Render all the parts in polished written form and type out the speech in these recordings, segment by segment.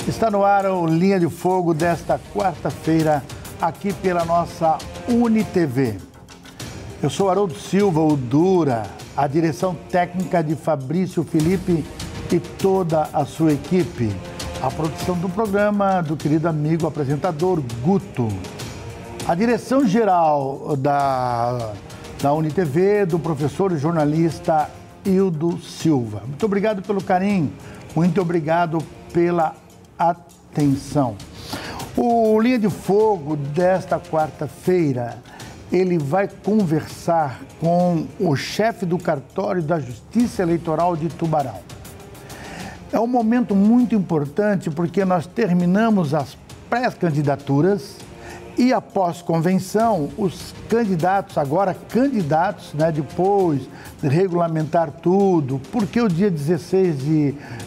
Está no ar o Linha de Fogo desta quarta-feira, aqui pela nossa UniTV. Eu sou Haroldo Silva, o Dura, a direção técnica de Fabrício Felipe e toda a sua equipe. A produção do programa do querido amigo apresentador Guto. A direção geral da UniTV, do professor e jornalista Hildo Silva. Muito obrigado pelo carinho, muito obrigado pela atenção. O Linha de Fogo desta quarta-feira, ele vai conversar com o chefe do cartório da Justiça Eleitoral de Tubarão. É um momento muito importante porque nós terminamos as pré-candidaturas e após convenção, os candidatos, agora candidatos, né, depois de regulamentar tudo, por que o dia 16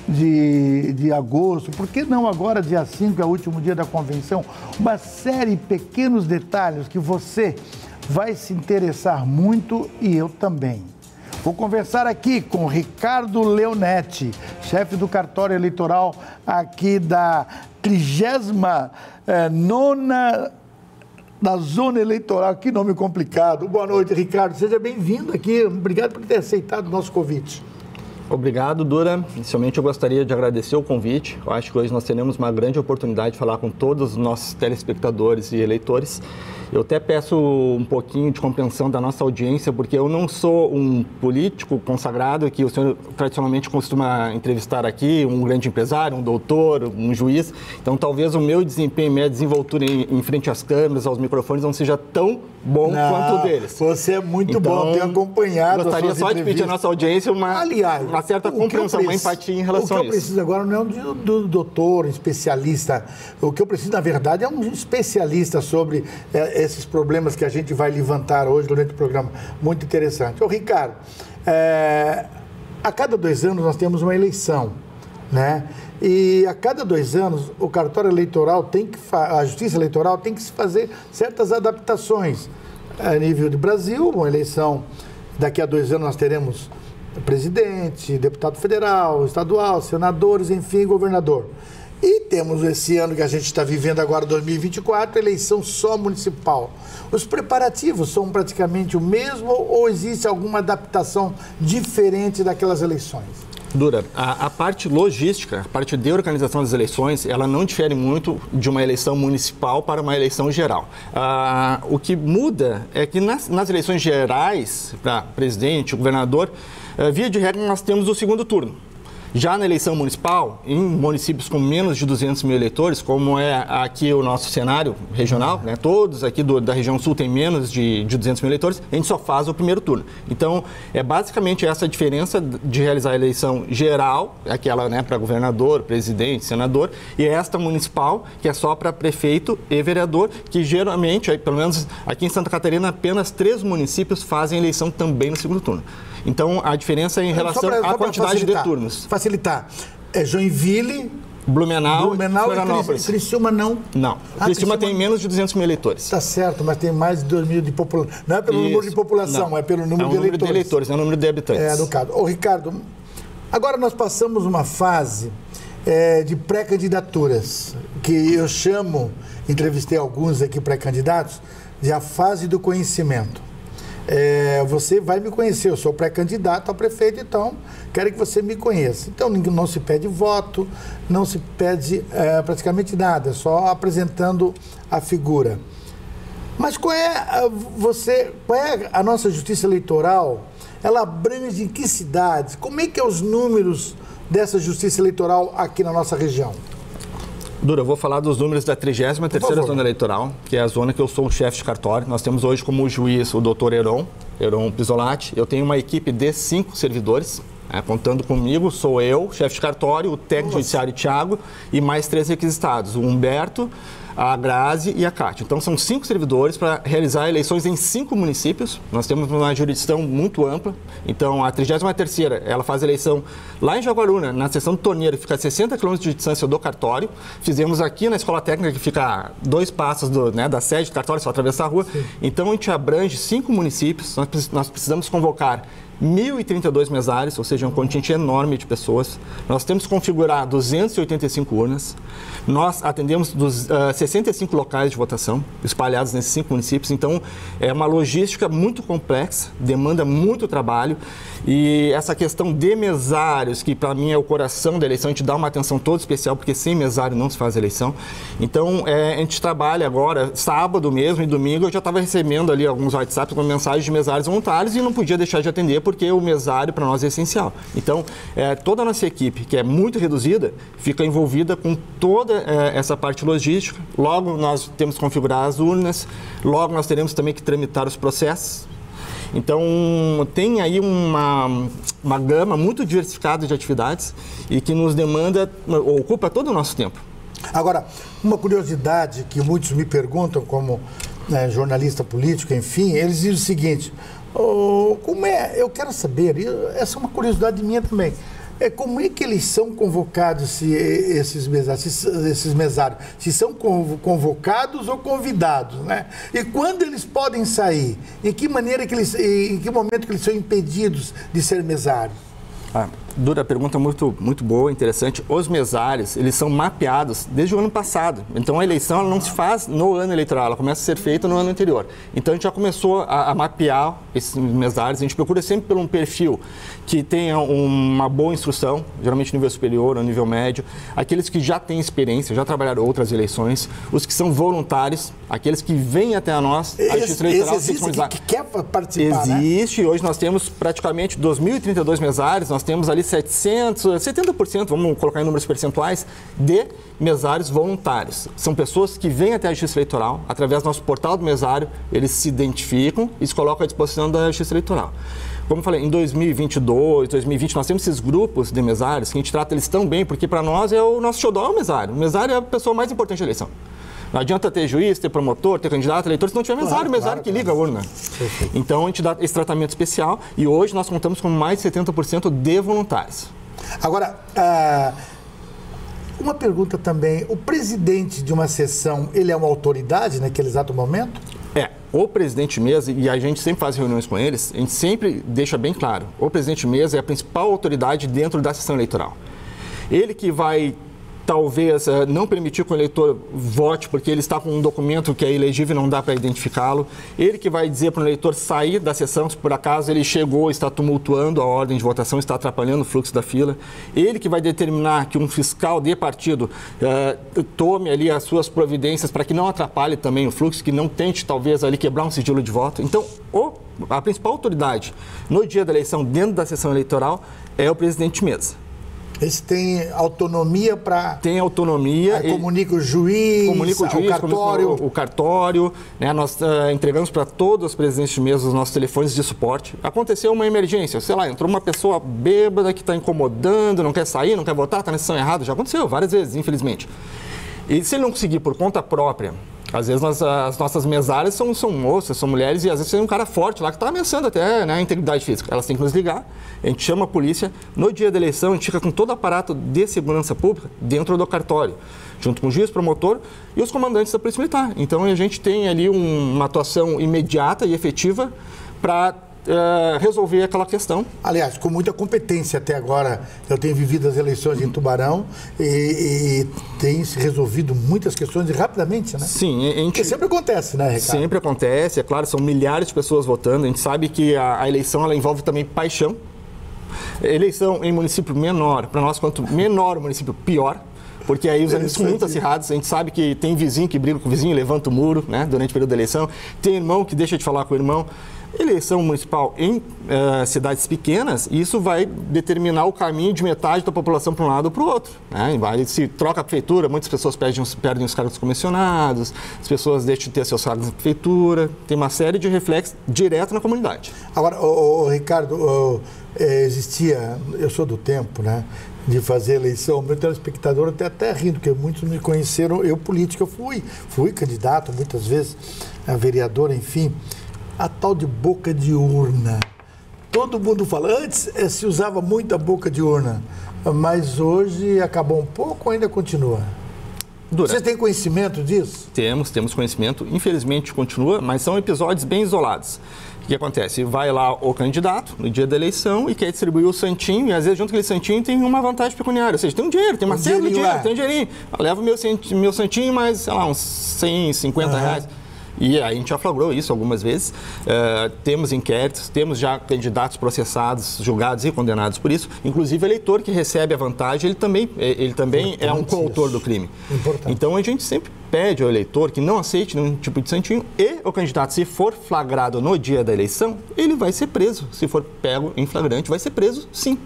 de agosto, por que não agora dia 5 é o último dia da convenção? Uma série de pequenos detalhes que você vai se interessar muito e eu também. Vou conversar aqui com Ricardo Leonetti, chefe do cartório eleitoral aqui da 39ª da zona eleitoral. Que nome complicado. Boa noite, Ricardo. Seja bem-vindo aqui. Obrigado por ter aceitado o nosso convite. Obrigado, Dura. Inicialmente, eu gostaria de agradecer o convite. Eu acho que hoje nós teremos uma grande oportunidade de falar com todos os nossos telespectadores e eleitores. Eu até peço um pouquinho de compreensão da nossa audiência, porque eu não sou um político consagrado, que o senhor tradicionalmente costuma entrevistar aqui, um grande empresário, um doutor, um juiz. Então, talvez o meu desempenho, minha desenvoltura em frente às câmeras, aos microfones, não seja tão bom quanto o deles. Você é muito bom, tenho acompanhado. Gostaria só de pedir à nossa audiência uma certa compreensão, uma empatia em relação a isso. O que eu preciso agora não é do doutor, um especialista. O que eu preciso, na verdade, é um especialista sobre esses problemas que a gente vai levantar hoje durante o programa. Muito interessante. Ô, Ricardo, a cada 2 anos nós temos uma eleição, né? E a cada 2 anos o cartório eleitoral a Justiça Eleitoral tem que se fazer certas adaptações. A nível de Brasil, uma eleição, daqui a 2 anos nós teremos presidente, deputado federal, estadual, senadores, enfim, governador. E temos esse ano que a gente está vivendo agora, 2024, eleição só municipal. Os preparativos são praticamente o mesmo ou existe alguma adaptação diferente daquelas eleições? Dura, a parte logística, a parte de organização das eleições, ela não difere muito de uma eleição municipal para uma eleição geral. O que muda é que nas eleições gerais, para presidente, governador, via de regra nós temos o segundo turno. Já na eleição municipal, em municípios com menos de 200 mil eleitores, como é aqui o nosso cenário regional, né, todos aqui da região sul têm menos de 200 mil eleitores, a gente só faz o primeiro turno. Então, é basicamente essa a diferença de realizar a eleição geral, aquela, né, para governador, presidente, senador, e esta municipal, que é só para prefeito e vereador, que geralmente, aí, pelo menos aqui em Santa Catarina, apenas 3 municípios fazem eleição também no segundo turno. Então, a diferença é em relação à quantidade de turnos. Facilitar. É Joinville, Blumenau e Criciúma não? Não. Criciúma tem menos de 200 mil eleitores. Está certo, mas tem mais de 2 mil de população. Não é pelo número de população, é pelo número de eleitores. É o número de habitantes. É, no caso. Ô, Ricardo, agora nós passamos uma fase de pré-candidaturas, que eu chamo, entrevistei alguns aqui pré-candidatos, de a fase do conhecimento. Você vai me conhecer, eu sou pré-candidato a prefeito, então quero que você me conheça. Então não se pede voto, não se pede praticamente nada, só apresentando a figura. Mas qual é a nossa justiça eleitoral? Ela abrange em que cidades? Como é que é os números dessa justiça eleitoral aqui na nossa região? Dura, eu vou falar dos números da 33ª Zona Eleitoral, que é a zona que eu sou o chefe de cartório. Nós temos hoje como juiz o doutor Heron Pisolatti. Eu tenho uma equipe de 5 servidores, contando comigo, sou eu, chefe de cartório, o técnico judiciário Thiago e mais 3 requisitados, o Humberto, a Grazi e a Cátia. Então, são 5 servidores para realizar eleições em 5 municípios. Nós temos uma jurisdição muito ampla. Então, a 33ª, ela faz eleição lá em Jaguaruna, na seção do Torneiro, que fica a 60 km de distância do cartório. Fizemos aqui na Escola Técnica, que fica a 2 passos da sede do cartório, só atravessar a rua. Sim. Então, a gente abrange 5 municípios. Nós precisamos convocar 1.032 mesários, ou seja, um contingente enorme de pessoas. Nós temos que configurar 285 urnas. Nós atendemos 65 locais de votação, espalhados nesses 5 municípios. Então, é uma logística muito complexa, demanda muito trabalho. E essa questão de mesários, que para mim é o coração da eleição, a gente dá uma atenção toda especial, porque sem mesário não se faz eleição. Então, a gente trabalha agora, sábado mesmo e domingo, eu já estava recebendo ali alguns WhatsApps com mensagens de mesários voluntários e não podia deixar de atender, porque o mesário para nós é essencial. Então, toda a nossa equipe, que é muito reduzida, fica envolvida com toda essa parte logística. Logo, nós temos que configurar as urnas, logo nós teremos também que tramitar os processos. Então, tem aí uma gama muito diversificada de atividades e que nos demanda, ocupa todo o nosso tempo. Agora, uma curiosidade que muitos me perguntam, como jornalista político, enfim, eles dizem o seguinte: eu quero saber, essa é uma curiosidade minha também, como é que eles são convocados, esses mesários? Se são convocados ou convidados, né? E quando eles podem sair? Em que momento que eles são impedidos de ser mesários? Dura pergunta, muito boa, interessante. Os mesários, eles são mapeados desde o ano passado. Então, a eleição ela não se faz no ano eleitoral, ela começa a ser feita no ano anterior. Então, a gente já começou a mapear esses mesários. A gente procura sempre por um perfil que tenha uma boa instrução, geralmente nível superior ou nível médio. Aqueles que já têm experiência, já trabalharam outras eleições. Os que são voluntários, aqueles que vêm até a nós. A Justiça Eleitoral que quer participar, existe, né? Hoje nós temos praticamente 2.032 mesários, nós temos ali 70%, vamos colocar em números percentuais, de mesários voluntários. São pessoas que vêm até a Justiça Eleitoral, através do nosso portal do mesário, eles se identificam e se colocam à disposição da Justiça Eleitoral. Como eu falei, em 2022, 2020, nós temos esses grupos de mesários que a gente trata eles tão bem, porque para nós o nosso xodó é o mesário. O mesário é a pessoa mais importante da eleição. Não adianta ter juiz, ter promotor, ter candidato, eleitor, se não tiver mesário, mesário que liga a urna. Então, a gente dá esse tratamento especial e hoje nós contamos com mais de 70% de voluntários. Agora, uma pergunta também, o presidente de uma sessão, ele é uma autoridade naquele exato momento? O presidente mesa, e a gente sempre faz reuniões com eles, a gente sempre deixa bem claro, o presidente mesa é a principal autoridade dentro da sessão eleitoral. Ele que vai talvez não permitir que o eleitor vote porque ele está com um documento que é ilegível e não dá para identificá-lo. Ele que vai dizer para o eleitor sair da sessão se por acaso ele chegou, está tumultuando a ordem de votação, está atrapalhando o fluxo da fila. Ele que vai determinar que um fiscal de partido tome ali as suas providências para que não atrapalhe também o fluxo, que não tente talvez ali quebrar um sigilo de voto. Então, a principal autoridade no dia da eleição dentro da sessão eleitoral é o presidente mesa. Eles têm autonomia para... Tem autonomia. Comunica o juiz, o cartório. Né? Nós entregamos para todos os presidentes de mesa os nossos telefones de suporte. Aconteceu uma emergência, sei lá, entrou uma pessoa bêbada que está incomodando, não quer sair, não quer votar, está na sessão errada. Já aconteceu várias vezes, infelizmente. E se ele não conseguir por conta própria, às vezes as nossas mesárias são moças, são mulheres, e às vezes tem um cara forte lá que está ameaçando até, né, a integridade física. Elas têm que nos ligar, a gente chama a polícia. No dia da eleição, a gente fica com todo o aparato de segurança pública dentro do cartório, junto com o juiz, promotor e os comandantes da Polícia Militar. Então, a gente tem ali uma atuação imediata e efetiva para resolver aquela questão. Aliás, com muita competência até agora. Eu tenho vivido as eleições em Tubarão e tem se resolvido muitas questões rapidamente, né? Sim. Porque sempre acontece, né, Ricardo? Sempre acontece, é claro, são milhares de pessoas votando. A gente sabe que a eleição ela envolve também paixão. Eleição em município menor, para nós, quanto menor o município, pior. Porque aí os ânimos são muito acirrados. A gente sabe que tem vizinho que briga com o vizinho, levanta o muro, né, durante o período da eleição. Tem irmão que deixa de falar com o irmão. Eleição municipal em cidades pequenas, isso vai determinar o caminho de metade da população para um lado ou para o outro. Né? Se troca a prefeitura, muitas pessoas perdem os cargos comissionados, as pessoas deixam de ter seus cargos na prefeitura. Tem uma série de reflexos direto na comunidade. Agora, Ricardo, existia, eu sou do tempo, né, de fazer eleição, meu telespectador até rindo, porque muitos me conheceram, eu político, eu fui candidato muitas vezes, a vereador, enfim. A tal de boca de urna. Todo mundo fala, antes se usava muito a boca de urna, mas hoje acabou um pouco ou ainda continua? Vocês têm conhecimento disso? Temos conhecimento. Infelizmente continua, mas são episódios bem isolados. O que acontece? Vai lá o candidato no dia da eleição e quer distribuir o santinho, e às vezes junto com aquele santinho tem uma vantagem pecuniária, ou seja, tem um dinheiro, tem uma cena do dinheiro, tem um dinheirinho. Leva o meu santinho, mais, sei lá, uns 100, 50 reais. E a gente já flagrou isso algumas vezes. Temos inquéritos, temos já candidatos processados, julgados e condenados por isso. Inclusive, o eleitor que recebe a vantagem, ele também é um coautor do crime. Importante. Então, a gente sempre pede ao eleitor que não aceite nenhum tipo de santinho e o candidato, se for flagrado no dia da eleição, ele vai ser preso. Se for pego em flagrante, vai ser preso, sim.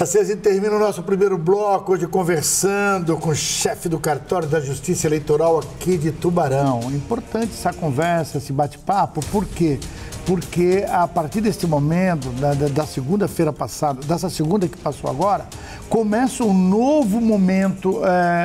Assim a gente termina o nosso primeiro bloco, hoje conversando com o chefe do cartório da Justiça Eleitoral aqui de Tubarão. Importante essa conversa, esse bate-papo, por quê? Porque a partir deste momento, da segunda-feira passada, dessa segunda que passou agora, começa um novo momento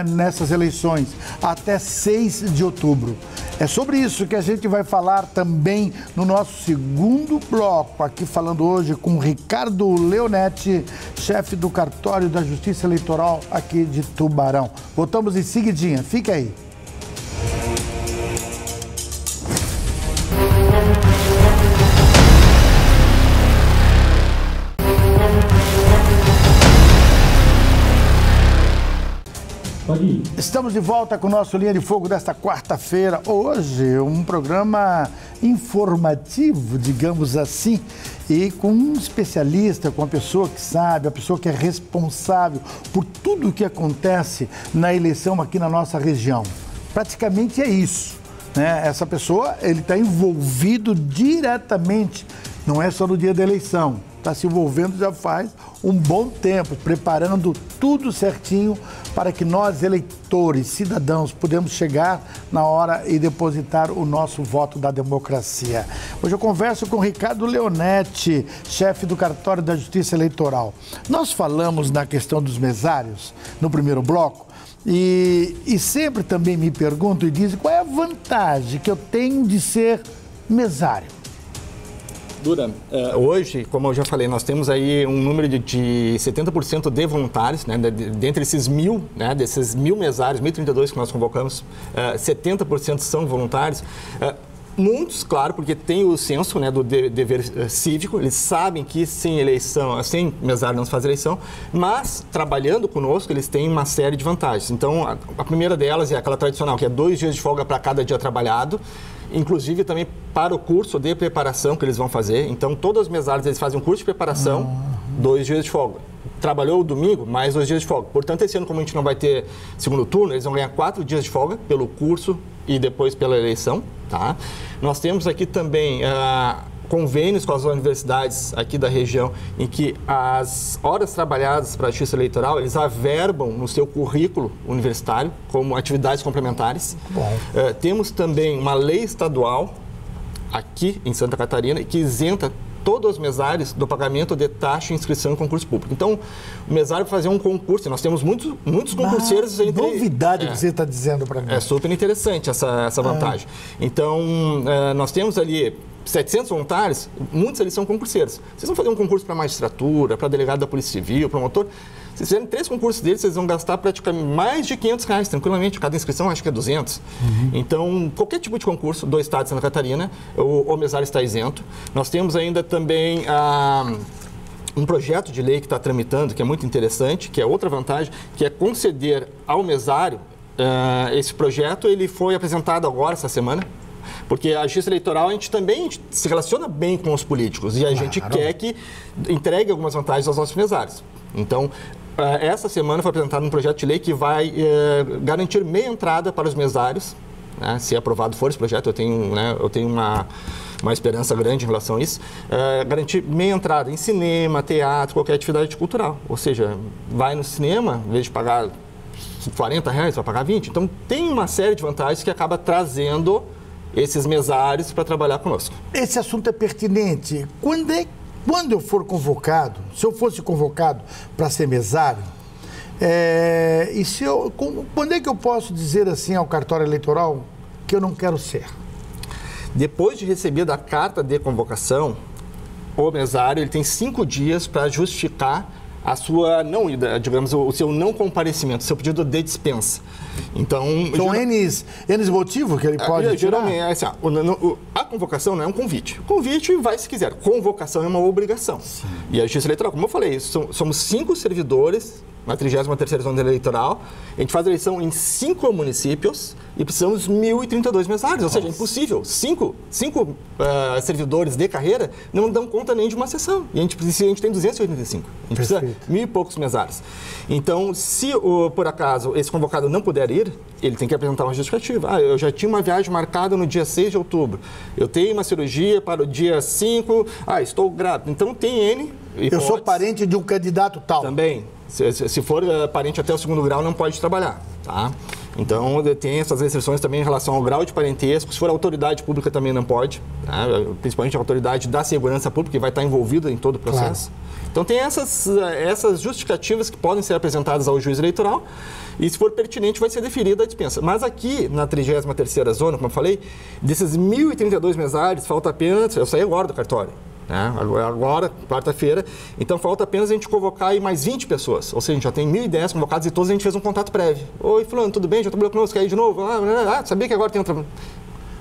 nessas eleições, até 6 de outubro. É sobre isso que a gente vai falar também no nosso segundo bloco, aqui falando hoje com Ricardo Leonetti, chefe do cartório da Justiça Eleitoral aqui de Tubarão. Voltamos em seguidinha, fica aí. Estamos de volta com o nosso Linha de Fogo desta quarta-feira. Hoje, um programa informativo, digamos assim, e com um especialista, com uma pessoa que sabe, a pessoa que é responsável por tudo o que acontece na eleição aqui na nossa região. Praticamente é isso, né? Essa pessoa, ele está envolvido diretamente, não é só no dia da eleição. Está se envolvendo já faz um bom tempo, preparando tudo certinho para que nós, eleitores, cidadãos, podemos chegar na hora e depositar o nosso voto da democracia. Hoje eu converso com Ricardo Leonetti, chefe do cartório da Justiça Eleitoral. Nós falamos na questão dos mesários no primeiro bloco e sempre também me perguntam e dizem qual é a vantagem que eu tenho de ser mesário. Dura, hoje, como eu já falei, nós temos aí um número de 70% de voluntários, né, dentre esses 1.000, né, desses 1.000 mesários, 1.032 que nós convocamos, 70% são voluntários. Muitos, claro, porque tem o senso, né, do dever cívico, eles sabem que sem eleição, sem mesário não se faz eleição, mas trabalhando conosco eles têm uma série de vantagens. Então, a primeira delas é aquela tradicional, que é 2 dias de folga para cada dia trabalhado, inclusive também para o curso de preparação que eles vão fazer. Então, todos os mesários eles fazem um curso de preparação, 2 dias de folga. Trabalhou o domingo, mais 2 dias de folga. Portanto, esse ano, como a gente não vai ter segundo turno, eles vão ganhar 4 dias de folga pelo curso e depois pela eleição. Tá? Nós temos aqui também convênios com as universidades aqui da região, em que as horas trabalhadas para a Justiça Eleitoral, eles averbam no seu currículo universitário como atividades complementares. Temos também uma lei estadual aqui em Santa Catarina que isenta todos os mesários do pagamento de taxa de inscrição em concurso público. Então, o mesário vai fazer um concurso, e nós temos muitos concurseiros... Novidade que você está dizendo para mim. É super interessante essa vantagem. Então, nós temos ali 700 voluntários, muitos ali são concurseiros. Vocês vão fazer um concurso para magistratura, para delegado da Polícia Civil, promotor. Se fizerem 3 concursos deles, vocês vão gastar praticamente mais de R$500, tranquilamente. Cada inscrição acho que é 200. Então, qualquer tipo de concurso do estado de Santa Catarina, o mesário está isento. Nós temos ainda também um projeto de lei que está tramitando, que é muito interessante, que é outra vantagem, que é conceder ao mesário, esse projeto ele foi apresentado agora, essa semana, porque a Justiça Eleitoral, a gente também se relaciona bem com os políticos e a gente quer que entregue algumas vantagens aos nossos mesários. Então, essa semana foi apresentado um projeto de lei que vai garantir meia entrada para os mesários, né? Se aprovado for esse projeto, eu tenho uma esperança grande em relação a isso, garantir meia entrada em cinema, teatro, qualquer atividade cultural. Ou seja, vai no cinema, em vez de pagar R$40, vai pagar 20. Então, tem uma série de vantagens que acaba trazendo esses mesários para trabalhar conosco. Esse assunto é pertinente. Quando eu for convocado, se eu fosse convocado para ser mesário, quando é que eu posso dizer assim ao cartório eleitoral que eu não quero ser? Depois de recebida a carta de convocação, o mesário ele tem 5 dias para justificar a sua não ida, digamos, o seu não comparecimento, o seu pedido de dispensa. Então, são N motivos que ele pode tirar? Geralmente, assim, a convocação não é um convite. O convite vai se quiser. Convocação é uma obrigação. Sim. E a Justiça Eleitoral, como eu falei, somos 5 servidores na 33ª Zona Eleitoral. A gente faz a eleição em 5 municípios e precisamos de 1.032 mesários. Ou seja, é impossível. 5 servidores de carreira não dão conta nem de uma sessão. E a gente tem 285. A gente precisa de 1.000 e poucos mesários. Então, se por acaso esse convocado não puder ir, ele tem que apresentar uma justificativa. Eu já tinha uma viagem marcada no dia 6 de outubro. Eu tenho uma cirurgia para o dia 5. Estou grávido. Então, tem N hipóteses. Eu sou parente de um candidato tal. Também. Se for parente até o 2º grau, não pode trabalhar, tá? Então, tem essas restrições também em relação ao grau de parentesco. Se for autoridade pública, também não pode, tá? Principalmente a autoridade da segurança pública, que vai estar envolvida em todo o processo. Claro. Então, tem essas justificativas que podem ser apresentadas ao juiz eleitoral e, se for pertinente, vai ser deferida a dispensa. Mas aqui, na 33ª Zona, como eu falei, desses 1.032 mesários, falta apenas... Eu saí agora do cartório. Agora, quarta-feira, então falta apenas a gente convocar aí mais 20 pessoas, ou seja, a gente já tem 1.010 convocados e todos a gente fez um contato prévio. Oi, fulano, tudo bem? Já trabalhou conosco aí de novo? Sabia que agora tem outra...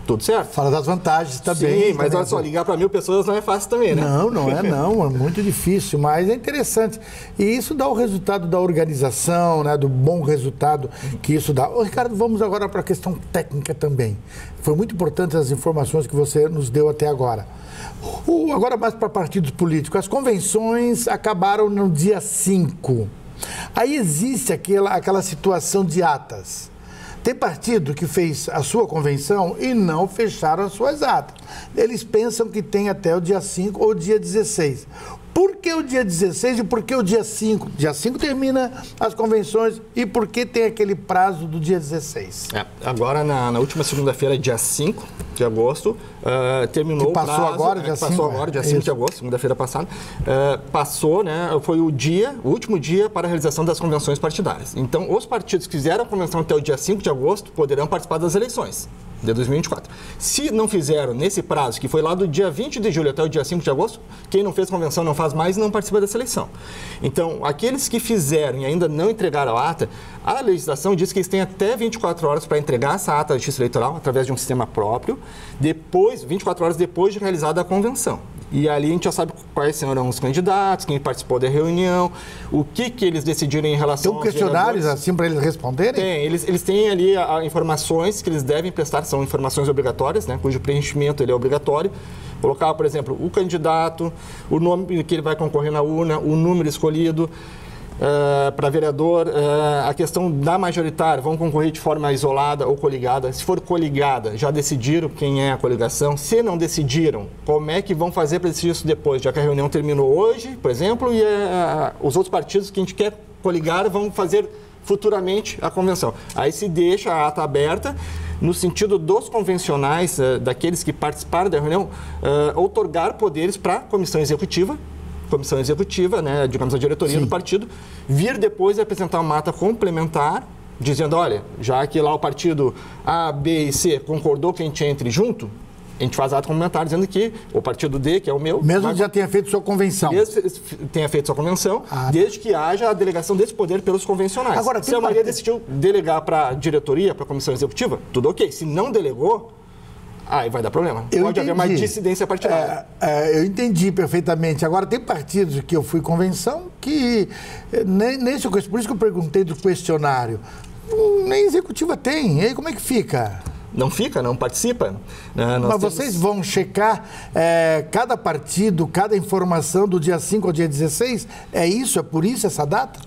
Tudo certo? Fala das vantagens também. Sim, mas olha só, ligar para 1.000 pessoas não é fácil também, né? Não é muito difícil, mas é interessante. E isso dá o resultado da organização, né, do bom resultado que isso dá. Ô, Ricardo, vamos agora para a questão técnica também. Foi muito importante as informações que você nos deu até agora. Agora mais para partidos políticos. As convenções acabaram no dia 5. Aí existe aquela situação de atas. Tem partido que fez a sua convenção e não fecharam as suas atas. Eles pensam que tem até o dia 5 ou dia 16. Por que o dia 16 e por que o dia 5? Dia 5 termina as convenções e por que tem aquele prazo do dia 16? Agora, na última segunda-feira, dia 5 de agosto, terminou o prazo. Passou agora, dia 5? Passou agora, dia 5 de agosto, segunda-feira passada. Passou, né, foi o último dia para a realização das convenções partidárias. Então, os partidos que fizeram a convenção até o dia 5 de agosto poderão participar das eleições de 2024. Se não fizeram nesse prazo, que foi lá do dia 20 de julho até o dia 5 de agosto, quem não fez convenção não faz mais e não participa dessa eleição. Então, aqueles que fizeram e ainda não entregaram a ata, a legislação diz que eles têm até 24 horas para entregar essa ata à Justiça Eleitoral, através de um sistema próprio, 24 horas depois de realizada a convenção. E ali a gente já sabe quais serão os candidatos, quem participou da reunião, o que eles decidiram em relação aos questionários assim para eles responderem? Tem, eles têm ali informações que eles devem prestar, são informações obrigatórias, né, cujo preenchimento ele é obrigatório. Colocar, por exemplo, o candidato, o nome que ele vai concorrer na urna, o número escolhido. Para vereador, a questão da majoritária, vão concorrer de forma isolada ou coligada. Se for coligada, já decidiram quem é a coligação. Se não decidiram, como é que vão fazer para decidir isso depois? Já que a reunião terminou hoje, por exemplo, e os outros partidos que a gente quer coligar vão fazer futuramente a convenção. Aí se deixa a ata aberta, no sentido dos convencionais, daqueles que participaram da reunião, outorgar poderes para a comissão executiva, né, digamos, a diretoria do partido, vir depois e apresentar uma ata complementar, dizendo, olha, já que lá o partido A, B e C concordou que a gente entre junto, a gente faz ata complementar dizendo que o partido D, que é o meu... Mesmo que já tenha feito sua convenção. Tenha feito sua convenção, desde que haja a delegação desse poder pelos convencionais. Agora, se a maioria decidiu delegar para a diretoria, para a comissão executiva, tudo ok. Se não delegou, aí vai dar problema. Pode haver uma dissidência partidária. Eu entendi perfeitamente. Agora, tem partidos que eu fui convenção que, por isso que eu perguntei do questionário, nem executiva tem. E aí como é que fica? Não fica, não participa. Mas vocês vão checar cada partido, cada informação do dia 5 ao dia 16? É isso? É por isso essa data?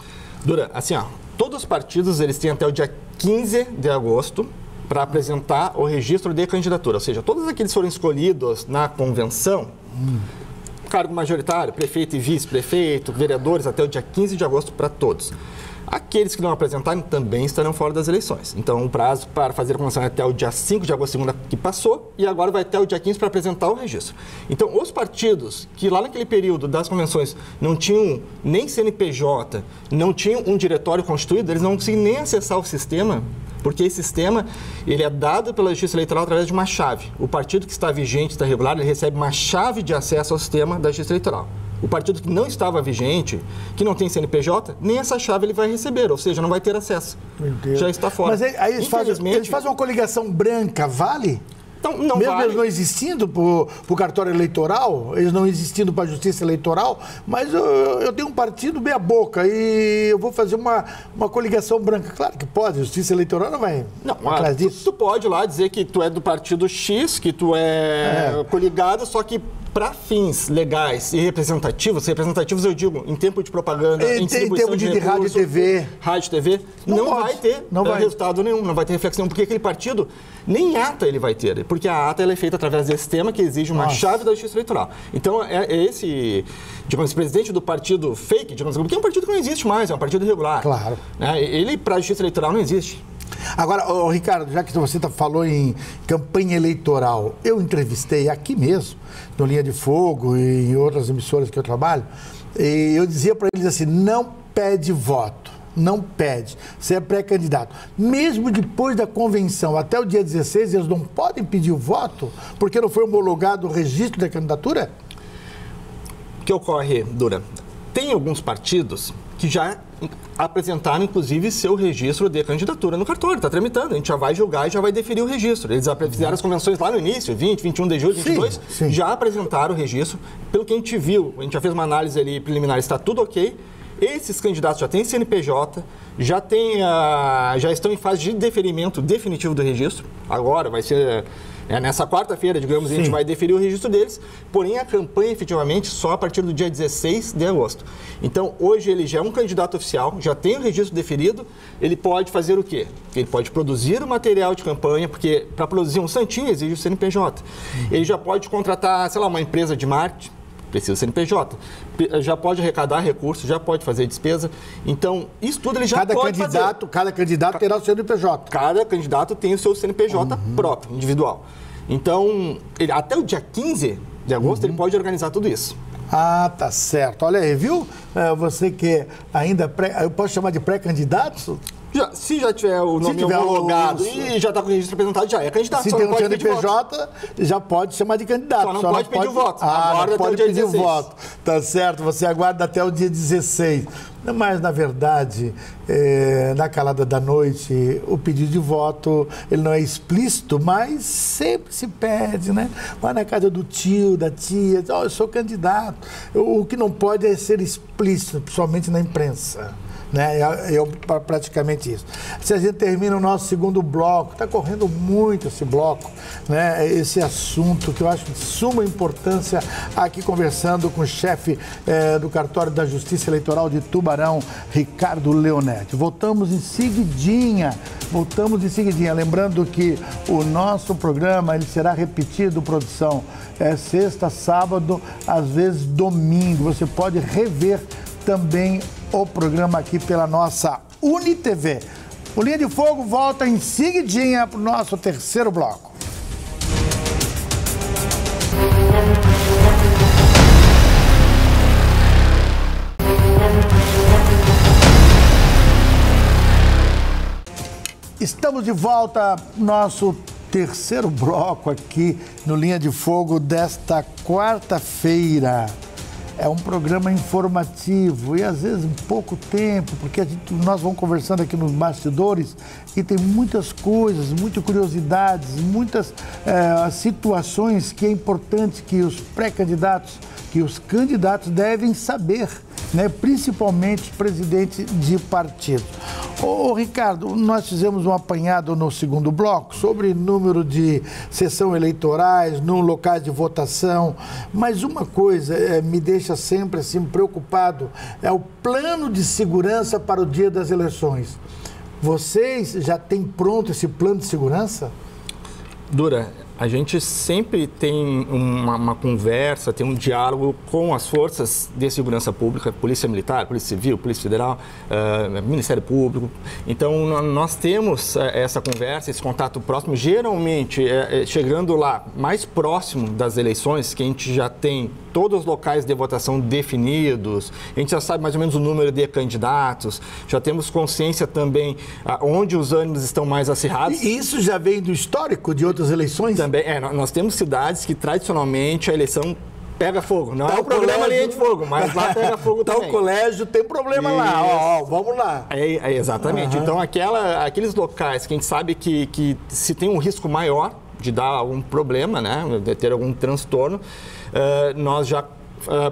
Assim, todos os partidos eles têm até o dia 15 de agosto para apresentar o registro de candidatura. Ou seja, todos aqueles que foram escolhidos na convenção, cargo majoritário, prefeito e vice-prefeito, vereadores, até o dia 15 de agosto para todos. Aqueles que não apresentarem também estarão fora das eleições. Então, o prazo para fazer a convenção é até o dia 5 de agosto, segunda que passou, e agora vai até o dia 15 para apresentar o registro. Então, os partidos que lá naquele período das convenções não tinham nem CNPJ, não tinham um diretório constituído, eles não conseguem nem acessar o sistema, porque esse sistema ele é dado pela Justiça Eleitoral através de uma chave. O partido que está vigente, está regular, ele recebe uma chave de acesso ao sistema da Justiça Eleitoral. O partido que não estava vigente, que não tem CNPJ, nem essa chave ele vai receber, ou seja, não vai ter acesso. Meu Deus. Já está fora. Mas aí eles fazem uma coligação branca, vale? Não mesmo vale. Eles não existindo para o cartório eleitoral, eles não existindo para a justiça eleitoral, mas eu tenho um partido meia boca e eu vou fazer uma coligação branca. Claro que pode, a justiça eleitoral não vai atrás disso. Tu pode lá dizer que tu é do partido X, que tu é coligado, só que para fins legais e representativos eu digo, em tempo de propaganda, em distribuição de recursos, rádio e TV, não vai ter resultado nenhum, não vai ter reflexão, porque aquele partido, nem ata ele vai ter, porque a ata ela é feita através desse sistema que exige uma chave da justiça eleitoral. Então, esse, digamos, presidente do partido fake, digamos, porque é um partido que não existe mais, é um partido irregular. Claro. Ele, para a justiça eleitoral, não existe. Agora, Ricardo, já que você falou em campanha eleitoral, eu entrevistei aqui mesmo, no Linha de Fogo e em outras emissoras que eu trabalho, e eu dizia para eles assim, não pede voto, não pede, você é pré-candidato. Mesmo depois da convenção, até o dia 16, eles não podem pedir o voto, porque não foi homologado o registro da candidatura? O que ocorre, Dura? Tem alguns partidos que já apresentaram, inclusive, seu registro de candidatura no cartório. Está tramitando. A gente já vai julgar e já vai deferir o registro. Eles fizeram as convenções lá no início, 20, 21 de julho, 22. Sim. Já apresentaram o registro. Pelo que a gente viu, a gente já fez uma análise ali preliminar, está tudo ok. Esses candidatos já têm CNPJ, já estão em fase de deferimento definitivo do registro. Agora vai ser... nessa quarta-feira, digamos, a gente vai deferir o registro deles, porém a campanha efetivamente só a partir do dia 16 de agosto. Então, hoje ele já é um candidato oficial, já tem o registro deferido, ele pode fazer o quê? Ele pode produzir o material de campanha, porque para produzir um santinho exige o CNPJ. Ele já pode contratar, sei lá, uma empresa de marketing, precisa do CNPJ, já pode arrecadar recursos, já pode fazer despesa. Então, isso tudo ele já pode fazer. Cada candidato terá o CNPJ. Cada candidato tem o seu CNPJ próprio, individual. Então, até o dia 15 de agosto, ele pode organizar tudo isso. Ah, tá certo. Olha aí, viu? Você que ainda eu posso chamar de pré-candidato? Se já tiver o nome homologado e já está com o registro apresentado, já é candidato. Se tem um CNPJ, já pode chamar de candidato. Só não pode pedir o voto. Aguarda até o dia 16. Voto. Tá certo, você aguarda até o dia 16. Mas, na verdade, na calada da noite, o pedido de voto, ele não é explícito, mas sempre se pede, né? Vai na casa do tio, da tia, eu sou candidato. O que não pode é ser explícito, principalmente na imprensa. Né? Praticamente isso. Se a gente termina o nosso segundo bloco, está correndo muito esse bloco, né? Esse assunto que eu acho de suma importância, aqui conversando com o chefe do cartório da Justiça Eleitoral de Tubarão, Ricardo Leonetti. Voltamos em seguidinha. Lembrando que o nosso programa ele será repetido, produção, sexta, sábado, às vezes domingo. Você pode rever também o programa aqui pela nossa UniTV. O Linha de Fogo volta em seguidinha para o nosso terceiro bloco. Estamos de volta ao nosso terceiro bloco aqui no Linha de Fogo desta quarta-feira. É um programa informativo e às vezes pouco tempo, porque nós vamos conversando aqui nos bastidores e tem muitas coisas, muitas curiosidades, muitas situações que é importante que os pré-candidatos, que os candidatos devem saber, né? Principalmente os presidentes de partido. Ô, Ricardo, nós fizemos um apanhado no segundo bloco sobre número de sessão eleitorais, no locais de votação, mas uma coisa me deixa sempre assim preocupado, é o plano de segurança para o dia das eleições. Vocês já têm pronto esse plano de segurança? Dura, a gente sempre tem uma conversa, tem um diálogo com as forças de segurança pública, Polícia Militar, Polícia Civil, Polícia Federal, Ministério Público. Então, nós temos essa conversa, esse contato próximo, geralmente chegando lá mais próximo das eleições, que a gente já tem todos os locais de votação definidos, a gente já sabe mais ou menos o número de candidatos, já temos consciência também onde os ânimos estão mais acirrados. E isso já vem do histórico de outras eleições? Também, nós temos cidades que tradicionalmente a eleição pega fogo. Não é o problema linha de fogo, mas lá pega fogo também. O colégio tem problema lá, vamos lá. Exatamente. Então, aqueles locais que a gente sabe que se tem um risco maior de dar algum problema, né, de ter algum transtorno, nós já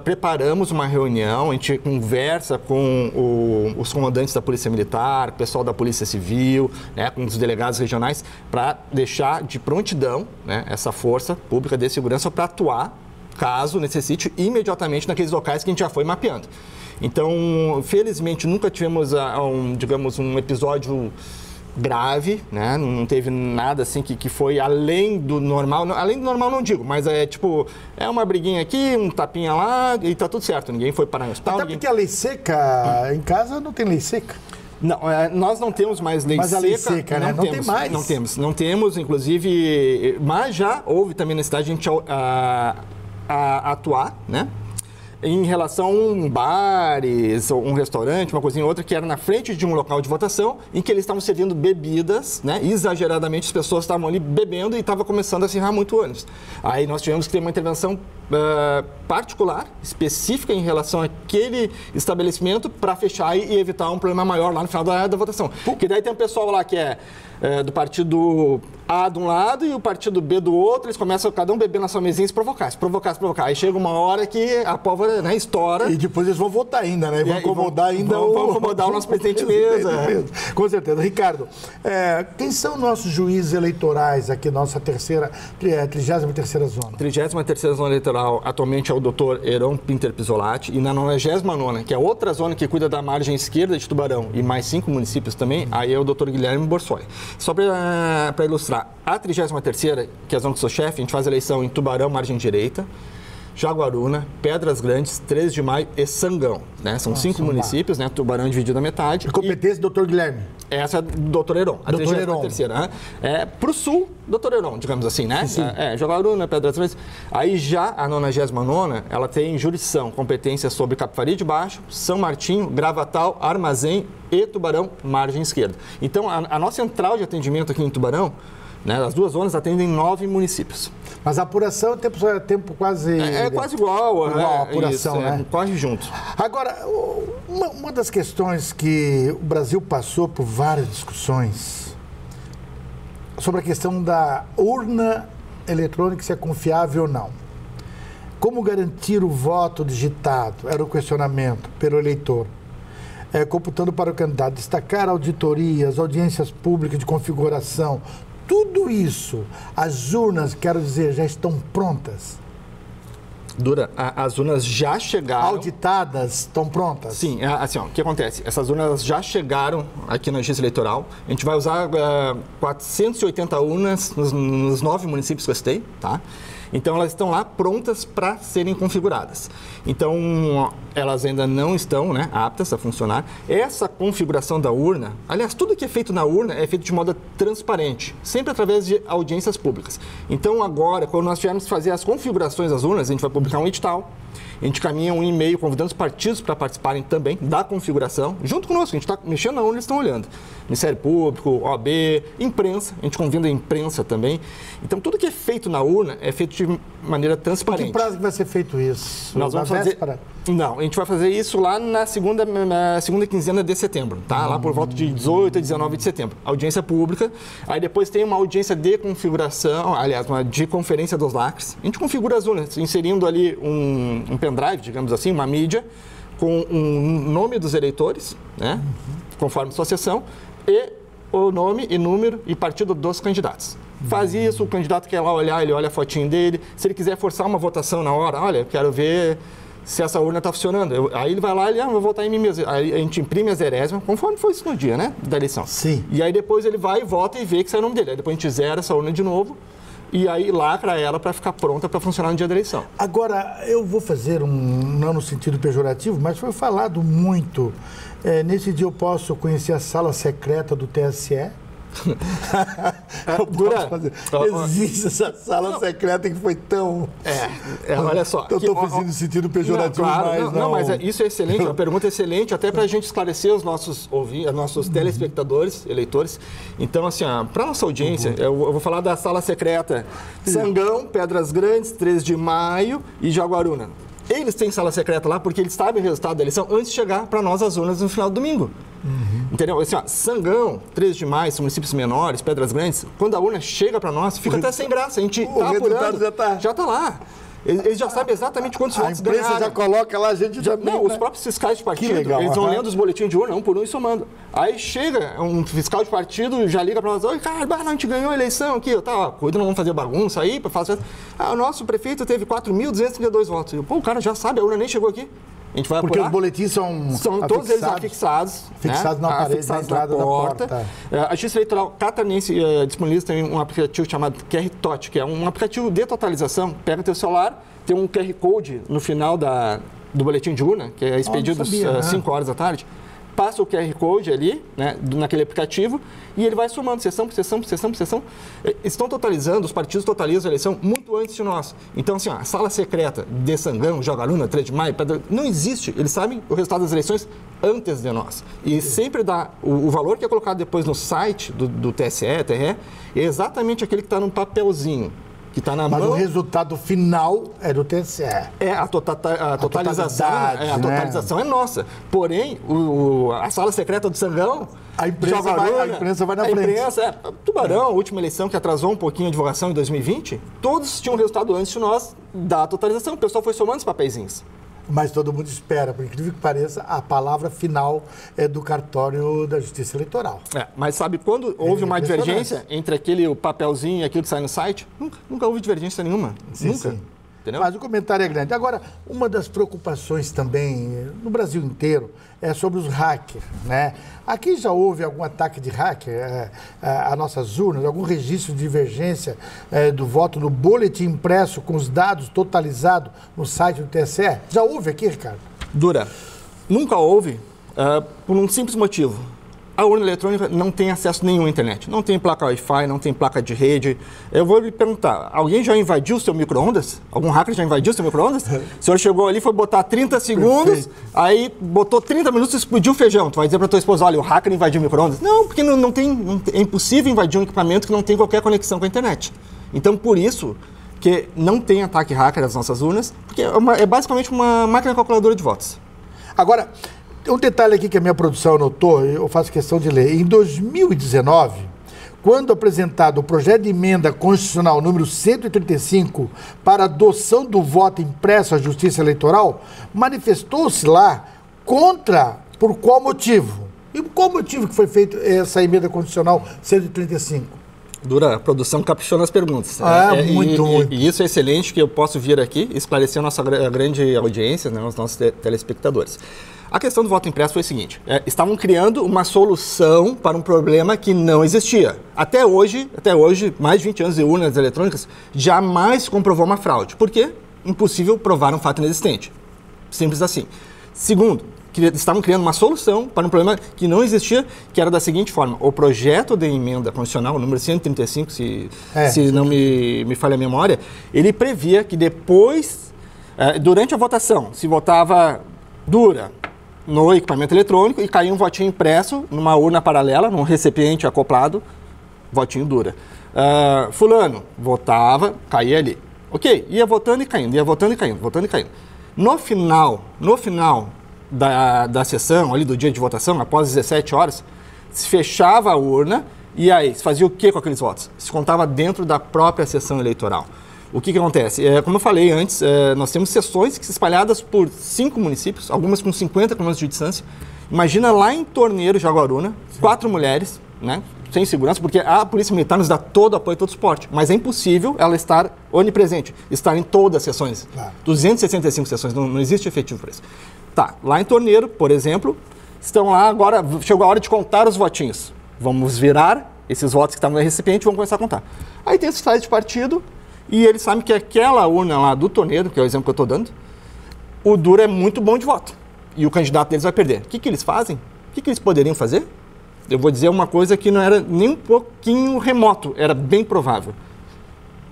preparamos uma reunião, a gente conversa com os comandantes da Polícia Militar, pessoal da Polícia Civil, né, com os delegados regionais, para deixar de prontidão, né, essa força pública de segurança para atuar, caso necessite, imediatamente naqueles locais que a gente já foi mapeando. Então, felizmente, nunca tivemos, um episódio grave, né? Não teve nada assim que foi além do normal. Além do normal não digo, mas é uma briguinha aqui, um tapinha lá e tá tudo certo. Ninguém foi parar no hospital. Até porque a lei seca, em casa não tem lei seca. Não, nós não temos mais lei seca. Mas a lei seca, né? Não tem mais. Não temos, inclusive, mas já houve também na cidade a gente atuar, né? Em relação a um bares, um restaurante, uma coisinha ou outra, que era na frente de um local de votação, em que eles estavam servindo bebidas, né? Exageradamente, as pessoas estavam ali bebendo e estava começando a acirrar muito ônibus. Aí nós tivemos que ter uma intervenção particular, específica em relação àquele estabelecimento para fechar e evitar um problema maior lá no final da votação. Porque daí tem um pessoal lá que é do partido A de um lado e o partido B do outro, eles começam cada um beber na sua mesinha e se provocar. Aí chega uma hora que a pólvora, né, estoura. E depois eles vão votar ainda, né? Vão incomodar o nosso presidente mesmo. Com certeza. Ricardo, quem são nossos juízes eleitorais aqui, nossa 33ª zona? 33ª zona eleitoral atualmente é o doutor Heron Pinter Pisolatti, e na 99ª, que é outra zona que cuida da margem esquerda de Tubarão e mais 5 municípios também, aí é o doutor Guilherme Borsoli. Só para ilustrar, a 33ª, que é a zona que eu sou chefe, a gente faz eleição em Tubarão, margem direita, Jaguaruna, Pedras Grandes, 13 de Maio e Sangão, né? São 5 municípios, né? Tubarão dividido à metade. E competência do doutor Guilherme? Essa é do doutor Heron, a 33ª. Para o sul, doutor Heron, digamos assim, né? Sim. Jaguaruna, Pedras Grandes. Aí já a 99ª, ela tem jurisdição, competência sobre Capivari de Baixo, São Martinho, Gravatal, Armazém e Tubarão, margem esquerda. Então, a nossa central de atendimento aqui em Tubarão, né, as duas zonas atendem 9 municípios. Mas a apuração é tempo quase... É quase igual. A apuração, isso, né? Quase junto. Agora, uma das questões que o Brasil passou por várias discussões sobre a questão da urna eletrônica, se é confiável ou não. Como garantir o voto digitado? Era o questionamento pelo eleitor. Computando para o candidato, destacar auditorias, audiências públicas de configuração, tudo isso, as urnas, quero dizer, já estão prontas? As urnas já chegaram... Auditadas, estão prontas? Sim, assim, o que acontece? Essas urnas já chegaram aqui na Justiça Eleitoral. A gente vai usar 480 urnas nos 9 municípios que eu citei, tá? Então, elas estão lá prontas para serem configuradas. Então, elas ainda não estão, né, aptas a funcionar. Essa configuração da urna, aliás, tudo que é feito na urna é feito de modo transparente, sempre através de audiências públicas. Então, agora, quando nós tivermos que fazer as configurações das urnas, a gente vai publicar um edital. A gente caminha um e-mail convidando os partidos para participarem também da configuração, junto conosco. A gente está mexendo na urna, eles estão olhando. Ministério Público, OAB, imprensa, a gente convida a imprensa também. Então, tudo que é feito na urna é feito de maneira transparente. Em que prazo que vai ser feito isso? Nós vamos fazer... Não, a gente vai fazer isso lá na segunda quinzena de setembro, tá? Lá por volta de 18 a 19 de setembro. Audiência pública. Aí depois tem uma audiência de configuração, aliás, de conferência dos lacres. A gente configura as urnas, inserindo ali um pendrive, digamos assim, uma mídia, com o nome dos eleitores, né? Conforme sua sessão, e o nome e número e partido dos candidatos. Faz isso, o candidato quer lá olhar, ele olha a fotinho dele. Se ele quiser forçar uma votação na hora, olha, quero ver se essa urna está funcionando. Aí ele vai lá e vou votar em mim mesmo. Aí a gente imprime a zerésima, conforme foi isso no dia, né, da eleição. Sim. E aí depois ele vai e vota e vê que sai o nome dele. Aí depois a gente zera essa urna de novo e aí lacra ela para ficar pronta para funcionar no dia da eleição. Agora, eu vou fazer não no sentido pejorativo, mas foi falado muito. Nesse dia eu posso conhecer a sala secreta do TSE? Existe essa sala secreta que foi tão... olha só. Eu estou pensando no sentido pejorativo mais. Não, mas isso é excelente, uma pergunta excelente, até para a gente esclarecer os nossos telespectadores, eleitores. Então, assim, para a nossa audiência, eu vou falar da sala secreta Sangão, Pedras Grandes, 13 de Maio e Jaguaruna. Eles têm sala secreta lá porque eles sabem o resultado da eleição antes de chegar para nós as urnas no final do domingo. Entendeu? Assim, Sangão, 13 de Maio, são municípios menores, Pedras Grandes, quando a urna chega para nós, fica até sem graça. A gente está apurando, já está lá. Eles já sabem exatamente quantos votos ganharam. A imprensa já coloca lá, a gente já... Não, os próprios fiscais de partido, eles vão lendo os boletins de urna, um por um e somando. Aí chega um fiscal de partido, já liga para nós, oi, cara, a gente ganhou a eleição aqui, cuida, não vamos fazer bagunça aí, para fazer... o nosso prefeito teve 4.232 votos. Pô, o cara já sabe, a urna nem chegou aqui. A gente vai apurar. Porque os boletins são todos eles afixados. Fixados na parede, na entrada da porta. A Justiça Eleitoral catarinense disponibiliza também um aplicativo chamado QR Tot, que é um aplicativo de totalização. Pega teu celular, tem um QR Code no final do boletim de urna, que é expedido às 5 horas da tarde. Passa o QR Code ali, né, naquele aplicativo, e ele vai somando sessão por sessão, por sessão por sessão. Estão totalizando, os partidos totalizam a eleição muito antes de nós. Então, assim, a sala secreta de Sangão, Jaguaruna, 3 de Maio, não existe. Eles sabem o resultado das eleições antes de nós. E sempre dá o valor que é colocado depois no site do TSE, TRE, é exatamente aquele que está no papelzinho. Que tá na Mas mão. O resultado final é do TSE. A totalização é nossa. Porém, a sala secreta do Sangão, a imprensa vai na frente. Tubarão, a última eleição que atrasou um pouquinho a divulgação em 2020, todos tinham resultado antes de nós da totalização. O pessoal foi somando os papeizinhos. Mas todo mundo espera, por incrível que pareça, a palavra final é do cartório da Justiça Eleitoral. Mas sabe quando houve uma divergência entre o papelzinho e aquilo que sai no site? Nunca houve divergência nenhuma. Nunca. Sim. Mas o comentário é grande. Agora, uma das preocupações também no Brasil inteiro é sobre os hackers, né? Aqui já houve algum ataque de hacker a nossas urnas, algum registro de divergência do voto no boletim impresso com os dados totalizados no site do TSE? Já houve aqui, Ricardo? Nunca houve, por um simples motivo. A urna eletrônica não tem acesso nenhum à internet. Não tem placa Wi-Fi, não tem placa de rede. Eu vou lhe perguntar, alguém já invadiu o seu micro-ondas? Algum hacker já invadiu o seu micro-ondas? O senhor chegou ali, foi botar 30 segundos, aí botou 30 minutos e explodiu o feijão. Tu vai dizer para tua esposa, olha, o hacker invadiu o micro-ondas? Não, porque é impossível invadir um equipamento que não tem qualquer conexão com a internet. Então, por isso que não tem ataque hacker nas nossas urnas, porque é basicamente uma máquina calculadora de votos. Agora, um detalhe aqui que a minha produção anotou, eu faço questão de ler. Em 2019, quando apresentado o projeto de emenda constitucional número 135 para adoção do voto impresso à Justiça Eleitoral, manifestou-se lá por qual motivo? E por qual motivo que foi feita essa emenda constitucional 135? A produção caprichou nas perguntas. Muito. E isso é excelente, que eu posso vir aqui esclarecer a nossa grande audiência, né, os nossos telespectadores. A questão do voto impresso foi o seguinte, estavam criando uma solução para um problema que não existia. Até hoje, mais de 20 anos de urnas eletrônicas, jamais comprovou uma fraude. Por quê? Impossível provar um fato inexistente. Simples assim. Segundo, estavam criando uma solução para um problema que não existia, que era da seguinte forma. O projeto de emenda constitucional, o número 135, se não me falha a memória, ele previa que depois, durante a votação, se votava no equipamento eletrônico e caía um votinho impresso numa urna paralela, num recipiente acoplado, votinho fulano votava, caía ali. Ok, ia votando e caindo, votando e caindo. No final da sessão, ali do dia de votação, após 17 horas, se fechava a urna e aí se fazia o que com aqueles votos? Se contava dentro da própria sessão eleitoral. O que acontece? Como eu falei antes, nós temos sessões espalhadas por 5 municípios, algumas com 50 km de distância. Imagina lá em Torneiro, Jaguaruna, 4 mulheres, né, sem segurança, porque a Polícia Militar nos dá todo o apoio, todo o suporte. Mas é impossível ela estar onipresente, estar em todas as sessões. Claro. 265 sessões, não existe efetivo para isso. Lá em Torneiro, por exemplo, estão lá agora, chegou a hora de contar os votinhos. Vamos virar esses votos que estavam no recipiente e vamos começar a contar. Aí tem esse site de partido, e eles sabem que aquela urna lá do Torneiro, que é o exemplo que eu estou dando, o é muito bom de voto. E o candidato deles vai perder. O que eles fazem? O que eles poderiam fazer? eu vou dizer uma coisa que não era nem um pouquinho remoto, era bem provável.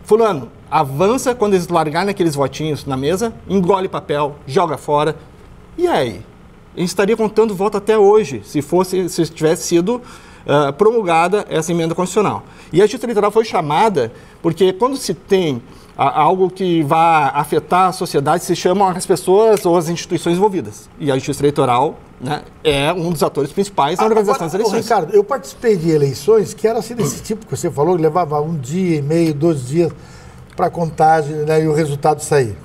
Fulano, avança quando eles largarem aqueles votinhos na mesa, engole papel, joga fora. E aí? A gente estaria contando voto até hoje, se tivesse sido promulgada essa emenda constitucional. E a Justiça Eleitoral foi chamada porque quando se tem algo que vai afetar a sociedade, se chamam as pessoas ou as instituições envolvidas. E a Justiça Eleitoral, né, é um dos atores principais na organização das eleições. Ricardo, eu participei de eleições que era assim desse tipo que você falou, que levava 1 dia e meio, 2 dias para a contagem, né, e o resultado sair.